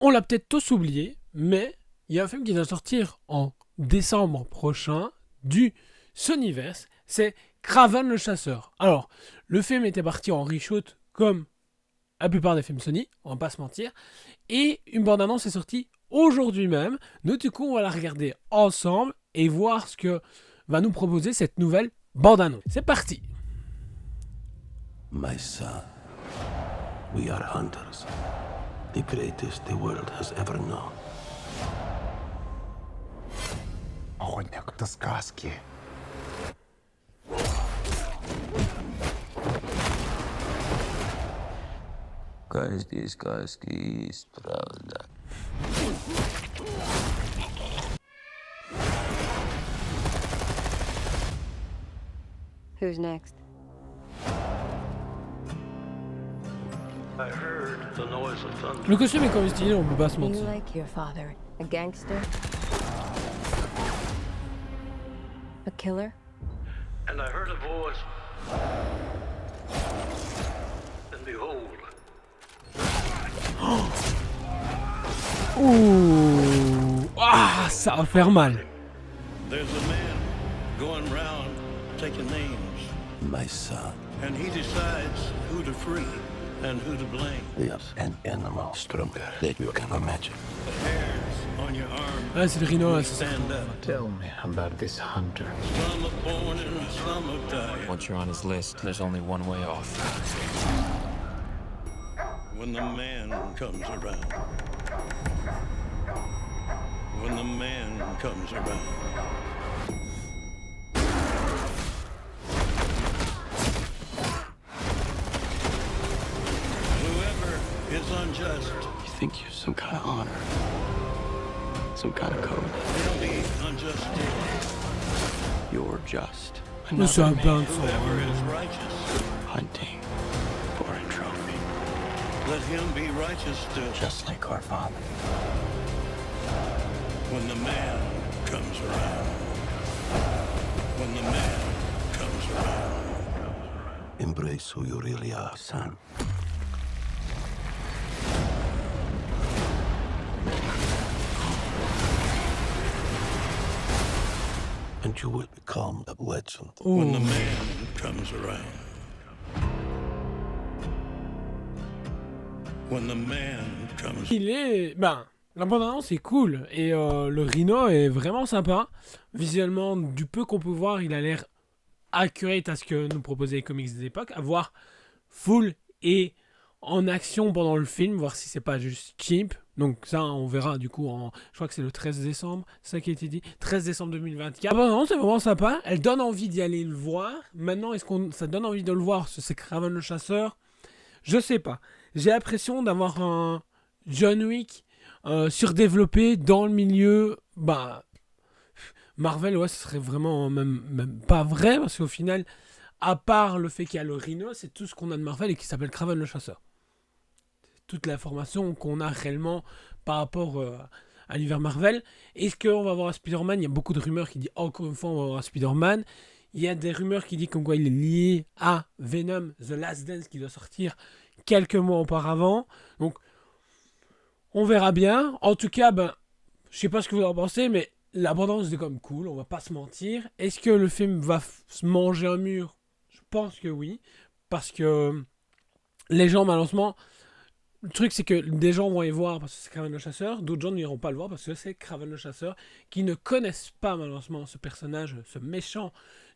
On l'a peut-être tous oublié, mais il y a un film qui va sortir en décembre prochain du Sonyverse, c'est Kraven le chasseur. Alors, le film était parti en reshoot comme la plupart des films Sony, on va pas se mentir, et une bande-annonce est sortie aujourd'hui même. Nous, du coup, on va la regarder ensemble et voir ce que va nous proposer cette nouvelle bande-annonce. C'est parti. My son, we are hunters, the greatest the world has ever known. Охотник, это сказки. Каждый сказки есть правда. Who's next? I heard the noise of thunder. Le costume est quand même stylé, on peut pas se You mentir. like your father? A gangster? A killer? And I heard a voice. And behold, Ouh, ah, ça va faire mal. There's a man going round taking names, my son, and he decides who to free and who to blame. is an animal stronger than you can imagine. The hairs on your arm Ah, c'est le rhino, là, c'est ça. stand up. Tell me about this hunter. Some are born and some are dying. Once you're on his list, there's only one way off. When the man comes around. When the man comes around. Whoever is unjust, You think you're some kind of honor, some kind of code. they'll be unjust still. You're just Mais c'est un bain de sang. Whoever is righteous, hunting for a trophy, let him be righteous still. just like our father. When the man comes around. When the man comes around. Embrace who you really are, son. And you will become a legend. When the man comes around. When the man comes Il est... Ben, la bande-annonce est cool, et le rhino est vraiment sympa. Visuellement, du peu qu'on peut voir, il a l'air accurate à ce que nous proposaient les comics des époques. À voir full et en action pendant le film, voir si c'est pas juste cheap. Donc ça, on verra du coup, je crois que c'est le 13 décembre, c'est ça qui a été dit, 13 décembre 2024. Ah bah non, c'est vraiment sympa, elle donne envie d'y aller le voir. Maintenant, est-ce que ça donne envie de le voir, c'est Kraven le chasseur? Je sais pas. J'ai l'impression d'avoir un John Wick surdéveloppé dans le milieu, bah... Marvel, ouais, ce serait vraiment même pas vrai, parce qu'au final, à part le fait qu'il y a le rhino, c'est tout ce qu'on a de Marvel et qui s'appelle Kraven le chasseur. Toute l'information qu'on a réellement par rapport à l'univers Marvel. Est-ce qu'on va avoir un Spider-Man? Il y a beaucoup de rumeurs qui disent encore une fois on va avoir un Spider-Man. Il y a des rumeurs qui disent comme quoi il est lié à Venom, The Last Dance qui doit sortir quelques mois auparavant. Donc, on verra bien. En tout cas, ben, je sais pas ce que vous en pensez, mais l'abondance est quand même cool, on va pas se mentir. Est-ce que le film va se manger un mur? Je pense que oui. Parce que les gens, malheureusement, le truc c'est que des gens vont y voir parce que c'est Kraven le chasseur, d'autres gens n'iront pas le voir parce que c'est Kraven le chasseur, qui ne connaissent pas malheureusement ce personnage, ce méchant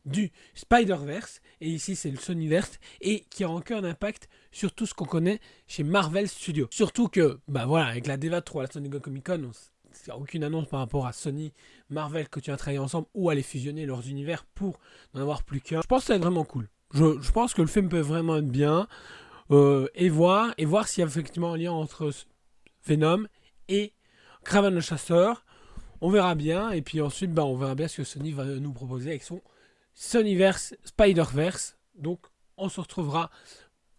du Spider-Verse, et ici c'est le Sonyverse, et qui a encore un impact sur tout ce qu'on connaît chez Marvel Studios. Surtout que, bah voilà, avec la DEVA 3 à la San Diego Comic Con, il n'y a aucune annonce par rapport à Sony, Marvel, que tu as travaillé ensemble, ou à les fusionner leurs univers pour n'en avoir plus qu'un. Je pense que ça va être vraiment cool. Je pense que le film peut vraiment être bien, et voir s'il y a effectivement un lien entre Venom et Kraven le chasseur. On verra bien, et puis ensuite, bah, on verra bien ce que Sony va nous proposer avec son Sonyverse, Spider-Verse. Donc, on se retrouvera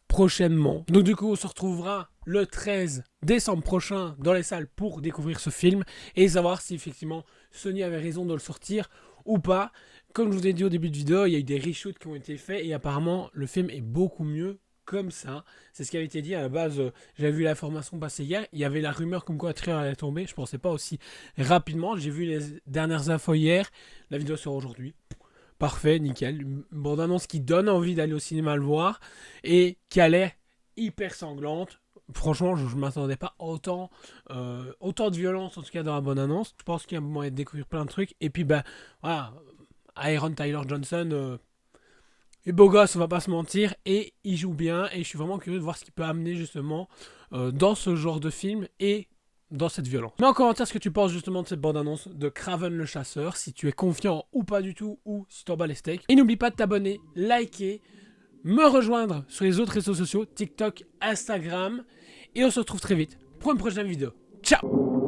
prochainement. Donc, du coup, on se retrouvera le 13 décembre prochain dans les salles pour découvrir ce film et savoir si effectivement Sony avait raison de le sortir ou pas. Comme je vous ai dit au début de vidéo, il y a eu des reshoots qui ont été faits et apparemment le film est beaucoup mieux comme ça. C'est ce qui avait été dit à la base. J'avais vu l'information passer hier. Il y avait la rumeur comme quoi Trier allait tomber. Je pensais pas aussi rapidement. J'ai vu les dernières infos hier. La vidéo sort aujourd'hui. Parfait, nickel. Une bande-annonce qui donne envie d'aller au cinéma le voir et qui a l'air hyper sanglante. Franchement, je ne m'attendais pas autant de violence, en tout cas dans la bande-annonce. Je pense qu'il y a moyen de découvrir plein de trucs. Et puis, voilà, Aaron Tyler Johnson est beau gosse, on va pas se mentir. Et il joue bien. Et je suis vraiment curieux de voir ce qu'il peut amener justement dans ce genre de film et dans cette violence. Mets en commentaire ce que tu penses justement de cette bande-annonce de Kraven le chasseur. Si tu es confiant ou pas du tout, ou si t'en bats les steaks. Et n'oublie pas de t'abonner, liker, me rejoindre sur les autres réseaux sociaux, TikTok, Instagram. Et on se retrouve très vite pour une prochaine vidéo. Ciao!